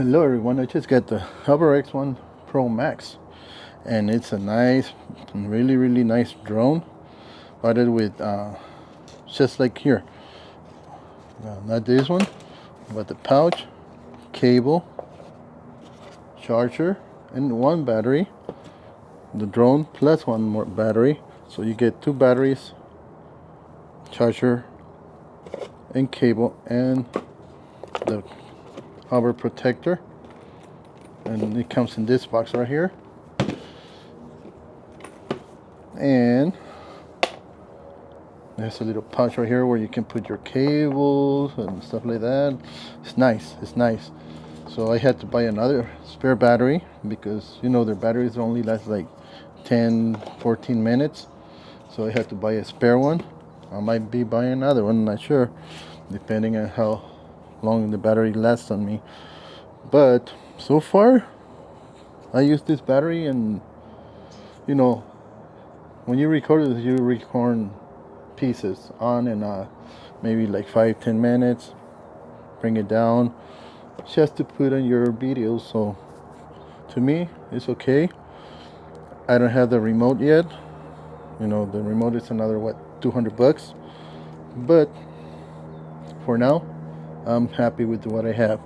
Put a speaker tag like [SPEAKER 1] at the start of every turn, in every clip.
[SPEAKER 1] Hello everyone, I just got the Hover X1 Pro Max, and it's a nice, really nice drone. Bought it with just like here, not this one, but the pouch, cable, charger, and one battery. The drone plus one more battery, so you get two batteries, charger, and cable, and the hover protector. And it comes in this box right here, and there's a little pouch right here where you can put your cables and stuff like that. It's nice. So I had to buy another spare battery because their batteries only last like 10-14 minutes, so I had to buy a spare one. I might be buying another one, not sure, depending on how long the battery lasts on me. But so far I use this battery, and when you record it, you record pieces on and maybe like 5-10 minutes, bring it down just to put on your videos. So to me it's okay. I don't have the remote yet. The remote is another $200, but for now I'm happy with what I have,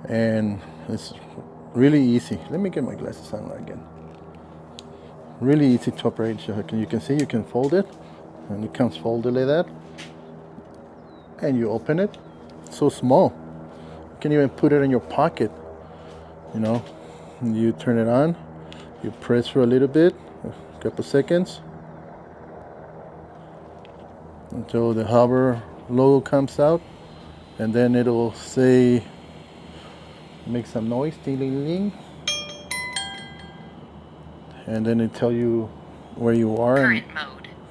[SPEAKER 1] and it's really easy. Let me get my glasses on again. Really easy to operate. You can see you can fold it, and it comes folded like that, and you open it. It's so small, you can even put it in your pocket. You turn it on, you press for a little bit, a couple seconds, until the Hover logo comes out, and then it'll say, make some noise, ding ding ding, and then it tell you where you are.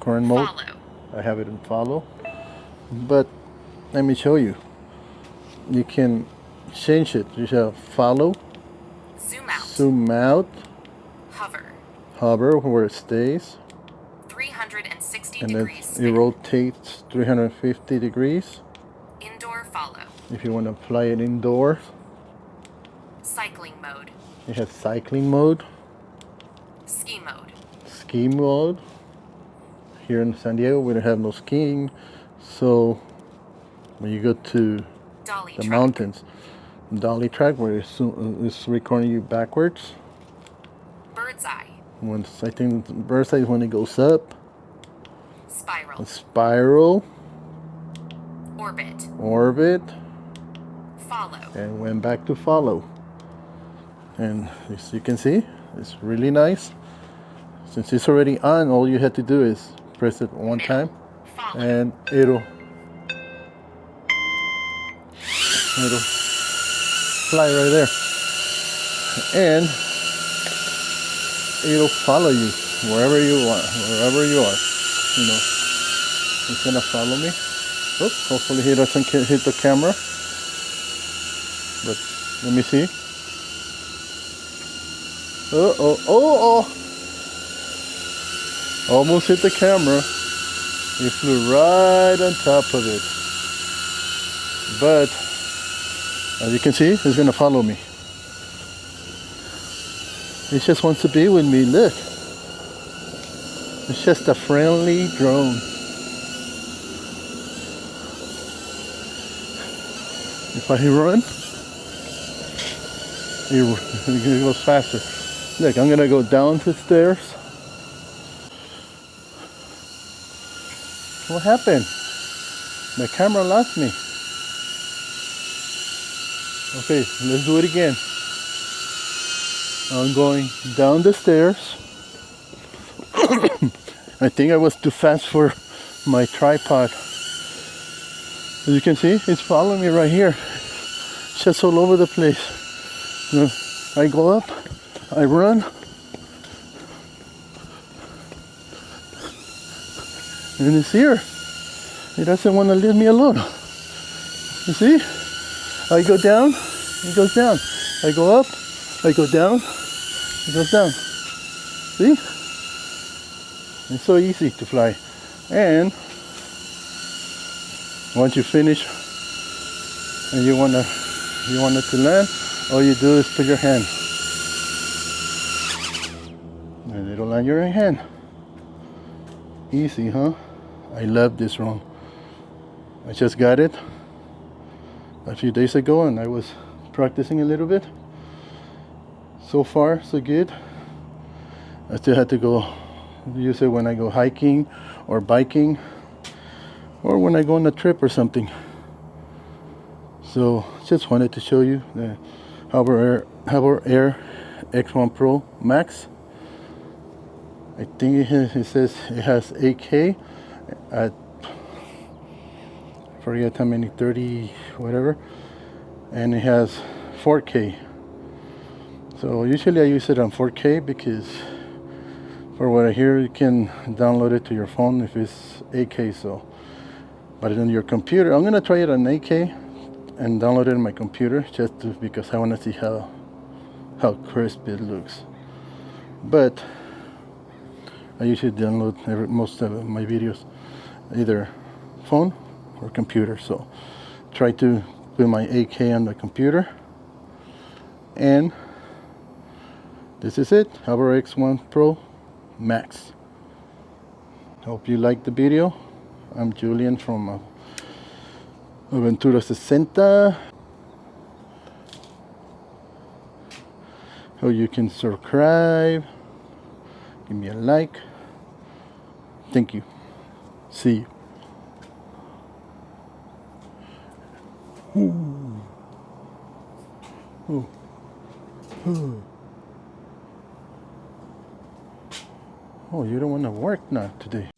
[SPEAKER 1] Current mode. Follow. I have it in follow, but let me show you. You can change it. You have follow, zoom out, hover where it stays, 360 and degrees, then it rotates 350 degrees. Indoor follow. If you want to apply it indoors. Cycling mode. You have cycling mode. Ski mode. Here in San Diego we don't have no skiing, so when you go to the mountains, dolly track, where it's recording you backwards. Bird's eye. I think bird's eye is when it goes up. Spiral. Orbit. Follow. And went back to follow. And as you can see, it's really nice. Since it's already on, all you have to do is press it one time, and it'll fly right there, and it'll follow you wherever you are. It's gonna follow me. Oops, hopefully he doesn't hit the camera, but let me see. Oh, almost hit the camera. He flew right on top of it. But as you can see, it's gonna follow me. It just wants to be with me. Look, it's just a friendly drone. If I run, it goes faster. Look, I'm gonna go down the stairs. What happened? The camera lost me. Okay, let's do it again. I'm going down the stairs. I think I was too fast for my tripod. As you can see, it's following me right here. It's just all over the place. I go up, I run, and it's here. It doesn't want to leave me alone. You see? I go down, it goes down. I go up, I go down, it goes down. See? It's so easy to fly. And once you finish and you want it to land, All you do is put your hand, and it'll land your hand. Easy, huh? I love this drone. I just got it a few days ago and I was practicing a little bit. So far, so good. I still had to go use it when I go hiking or biking or when I go on a trip or something. So just wanted to show you the Harbor Air X1 Pro Max. I think it says it has 8K at, forget how many, 30 whatever, and it has 4K. So usually I use it on 4K because for what I hear you can download it to your phone if it's 8K. So but on your computer, I'm gonna try it on 8K and download it on my computer because I want to see how crisp it looks. But I usually download most of my videos either phone or computer. So try to put my 8K on the computer. And this is it, Harbor X1 Pro Max. Hope you liked the video. I'm Julian from Aventura 60. Hope you can subscribe. Give me a like. Thank you. See you. Ooh. Ooh. Ooh. Oh, you don't want to work now today.